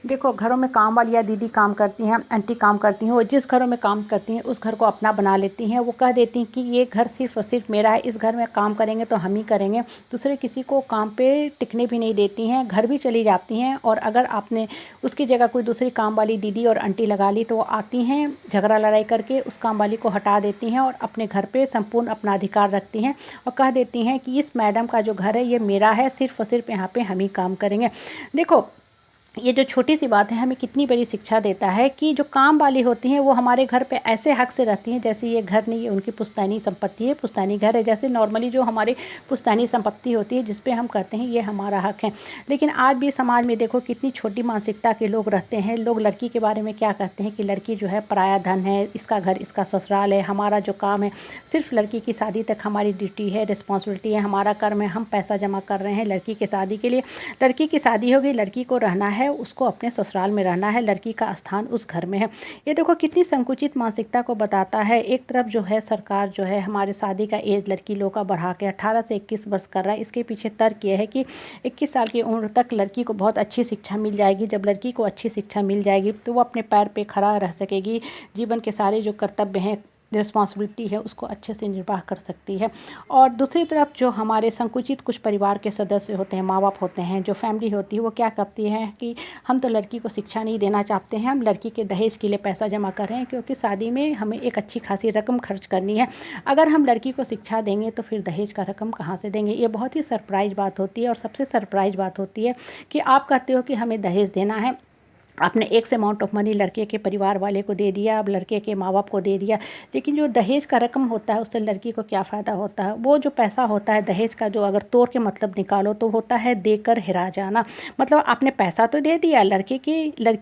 देखो, घरों में काम वाली या दीदी काम करती हैं, आंटी काम करती हैं, वो जिस घरों में काम करती हैं उस घर को अपना बना लेती हैं। वो कह देती हैं कि ये घर सिर्फ़ और सिर्फ मेरा है, इस घर में काम करेंगे तो हम ही करेंगे। दूसरे किसी को काम पे टिकने भी नहीं देती हैं, घर भी चली जाती हैं। और अगर आपने उसकी जगह कोई दूसरी काम वाली दीदी और आंटी लगा ली तो वो आती हैं, झगड़ा लड़ाई करके उस काम वाली को हटा देती हैं और अपने घर पे संपूर्ण अपना अधिकार रखती हैं और कह देती हैं कि इस मैडम का जो घर है ये मेरा है, सिर्फ़ और सिर्फ यहाँ पे हम ही काम करेंगे। देखो, ये जो छोटी सी बात है हमें कितनी बड़ी शिक्षा देता है कि जो काम वाली होती हैं वो हमारे घर पे ऐसे हक से रहती हैं जैसे ये घर नहीं है, उनकी पुश्तैनी संपत्ति है, पुश्तैनी घर है। जैसे नॉर्मली जो हमारी पुश्तैनी संपत्ति होती है जिस पे हम कहते हैं ये हमारा हक है। लेकिन आज भी समाज में देखो कितनी छोटी मानसिकता के लोग रहते हैं। लोग लड़की के बारे में क्या कहते हैं कि लड़की जो है पराया धन है, इसका घर इसका ससुराल है, हमारा जो काम है सिर्फ लड़की की शादी तक हमारी ड्यूटी है, रिस्पॉन्सिबिलिटी है, हमारा कर्म है, हम पैसा जमा कर रहे हैं लड़की की शादी के लिए। लड़की की शादी होगी, लड़की को रहना है, उसको अपने ससुराल में रहना है, लड़की का स्थान उस घर में है। ये देखो कितनी संकुचित मानसिकता को बताता है। एक तरफ जो है सरकार जो है हमारे शादी का एज लड़की लोग का बढ़ा के 18 से 21 वर्ष कर रहा है। इसके पीछे तर्क ये है कि 21 साल की उम्र तक लड़की को बहुत अच्छी शिक्षा मिल जाएगी। जब लड़की को अच्छी शिक्षा मिल जाएगी तो वो अपने पैर पे खड़ा रह सकेगी, जीवन के सारे जो कर्तव्य हैं, रिस्पॉन्सिबिलिटी है, उसको अच्छे से निर्वाह कर सकती है। और दूसरी तरफ जो हमारे संकुचित कुछ परिवार के सदस्य होते हैं, माँ बाप होते हैं, जो फैमिली होती है, वो क्या करती है कि हम तो लड़की को शिक्षा नहीं देना चाहते हैं, हम लड़की के दहेज के लिए पैसा जमा कर रहे हैं क्योंकि शादी में हमें एक अच्छी खासी रकम खर्च करनी है। अगर हम लड़की को शिक्षा देंगे तो फिर दहेज का रकम कहाँ से देंगे। ये बहुत ही सरप्राइज़ बात होती है। और सबसे सरप्राइज़ बात होती है कि आप कहते हो कि हमें दहेज देना है, आपने एक्स अमाउंट ऑफ मनी लड़के के परिवार वाले को दे दिया, अब लड़के के माँ बाप को दे दिया, लेकिन जो दहेज का रकम होता है उससे लड़की को क्या फ़ायदा होता है। वो जो पैसा होता है दहेज का, जो अगर तोड़ के मतलब निकालो तो होता है देकर हिरा जाना। मतलब आपने पैसा तो दे दिया, लड़की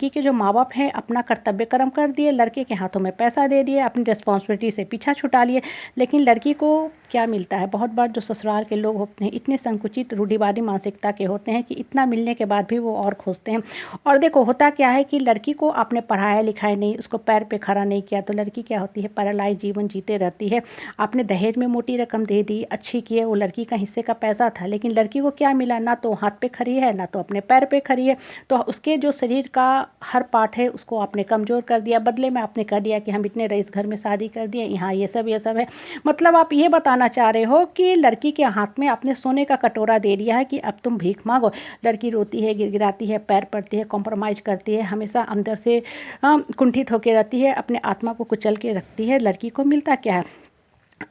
के जो माँ बाप हैं अपना कर्तव्य कर्म कर दिए, लड़के के हाथों में पैसा दे दिए, अपनी रिस्पॉन्सिबिलिटी से पीछा छुटा लिए, लेकिन लड़की को क्या मिलता है। बहुत बार जो ससुराल के लोग होते हैं इतने संकुचित रूढ़िवादी मानसिकता के होते हैं कि इतना मिलने के बाद भी वो और खोजते हैं। और देखो होता क्या है कि लड़की को आपने पढ़ाया लिखाया नहीं, उसको पैर पे खड़ा नहीं किया तो लड़की क्या होती है, पैरालाइज जीवन जीते रहती है। आपने दहेज में मोटी रकम दे दी, अच्छी की है, वो लड़की का हिस्से का पैसा था, लेकिन लड़की को क्या मिला, ना तो हाथ पे खड़ी है ना तो अपने पैर पे खड़ी है। तो उसके जो शरीर का हर पार्ट है उसको आपने कमज़ोर कर दिया। बदले में आपने कह दिया कि हम इतने रईस घर में शादी कर दिए, यहाँ ये सब है। मतलब आप ये बताना चाह रहे हो कि लड़की के हाथ में आपने सोने का कटोरा दे दिया है कि अब तुम भीख मांगो। लड़की रोती है, गिड़गिड़ाती है, पैर पड़ती है, कॉम्प्रोमाइज़ करती है, हमेशा अंदर से कुंठित होकर रहती है, अपने आत्मा को कुचल के रखती है। लड़की को मिलता क्या है।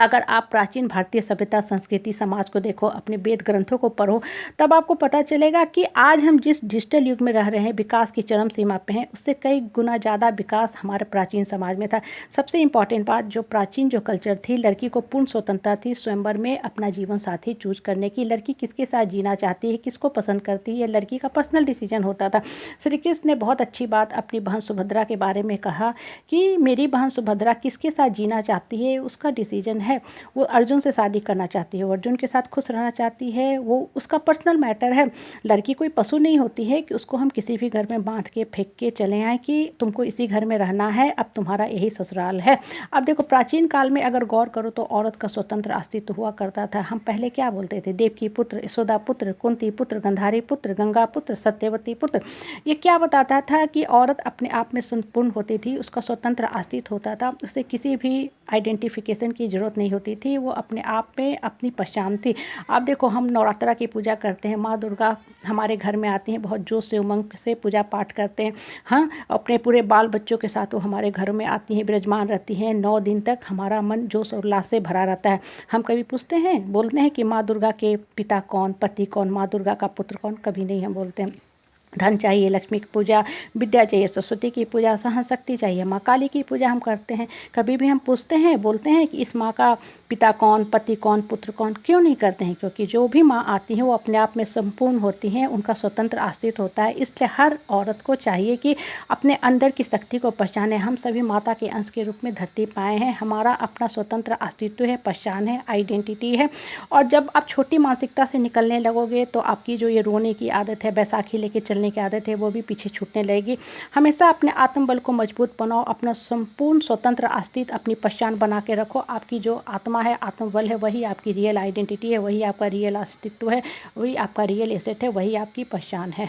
अगर आप प्राचीन भारतीय सभ्यता, संस्कृति, समाज को देखो, अपने वेद ग्रंथों को पढ़ो, तब आपको पता चलेगा कि आज हम जिस डिजिटल युग में रह रहे हैं, विकास की चरम सीमा पे हैं, उससे कई गुना ज़्यादा विकास हमारे प्राचीन समाज में था। सबसे इम्पॉर्टेंट बात, जो प्राचीन जो कल्चर थी, लड़की को पूर्ण स्वतंत्रता थी स्वयंवर में अपना जीवन साथी चूज करने की। लड़की किसके साथ जीना चाहती है, किसको पसंद करती है, लड़की का पर्सनल डिसीजन होता था। श्री कृष्ण ने बहुत अच्छी बात अपनी बहन सुभद्रा के बारे में कहा कि मेरी बहन सुभद्रा किसके साथ जीना चाहती है उसका डिसीजन है। वो अर्जुन से शादी करना चाहती है, वो अर्जुन के साथ खुश रहना चाहती है, वो उसका पर्सनल मैटर है। लड़की कोई पशु नहीं होती है कि उसको हम किसी भी घर में बांध के फेंक के चले आए कि तुमको इसी घर में रहना है, अब तुम्हारा यही ससुराल है। अब देखो प्राचीन काल में अगर गौर करो तो औरत का स्वतंत्र अस्तित्व हुआ करता था। हम पहले क्या बोलते थे, देवकी पुत्र, यशोदा पुत्र, कुंती पुत्र, गंधारी पुत्र, गंगा पुत्र, सत्यवती पुत्र। ये क्या बताता था कि औरत अपने आप में संपूर्ण होती थी, उसका स्वतंत्र अस्तित्व होता था, उससे किसी भी आइडेंटिफिकेशन की जरूरत नहीं होती थी, वो अपने आप में अपनी पहचान थी। आप देखो हम नवरात्रा की पूजा करते हैं, माँ दुर्गा हमारे घर में आती हैं, बहुत जोश से उमंग से पूजा पाठ करते हैं। हाँ, अपने पूरे बाल बच्चों के साथ वो हमारे घर में आती हैं, विराजमान रहती हैं। 9 दिन तक हमारा मन जोश और उल्लास से भरा रहता है। हम कभी पूछते हैं, बोलते हैं कि माँ दुर्गा के पिता कौन, पति कौन, माँ दुर्गा का पुत्र कौन? कभी नहीं हम बोलते हैं। धन चाहिए, लक्ष्मी की पूजा, विद्या चाहिए, सरस्वती की पूजा, सहन शक्ति चाहिए, माँ काली की पूजा हम करते हैं। कभी भी हम पूछते हैं, बोलते हैं कि इस माँ का पिता कौन, पति कौन, पुत्र कौन? क्यों नहीं करते हैं? क्योंकि जो भी माँ आती हैं वो अपने आप में संपूर्ण होती हैं, उनका स्वतंत्र अस्तित्व होता है। इसलिए हर औरत को चाहिए कि अपने अंदर की शक्ति को पहचाने। हम सभी माता के अंश के रूप में धरती पर आए हैं, हमारा अपना स्वतंत्र अस्तित्व है, पहचान है, आइडेंटिटी है। और जब आप छोटी मानसिकता से निकलने लगोगे तो आपकी जो ये रोने की आदत है, बैसाखी लेके चलने की आदत है, वो भी पीछे छूटने लगेगी। हमेशा अपने आत्मबल को मजबूत बनाओ, अपना संपूर्ण स्वतंत्र अस्तित्व, अपनी पहचान बना के रखो। आपकी जो आत्मा है, आत्मबल है, वही आपकी रियल आइडेंटिटी है, वही आपका रियल अस्तित्व है, वही आपका रियल एसेट है, वही आपकी पहचान है।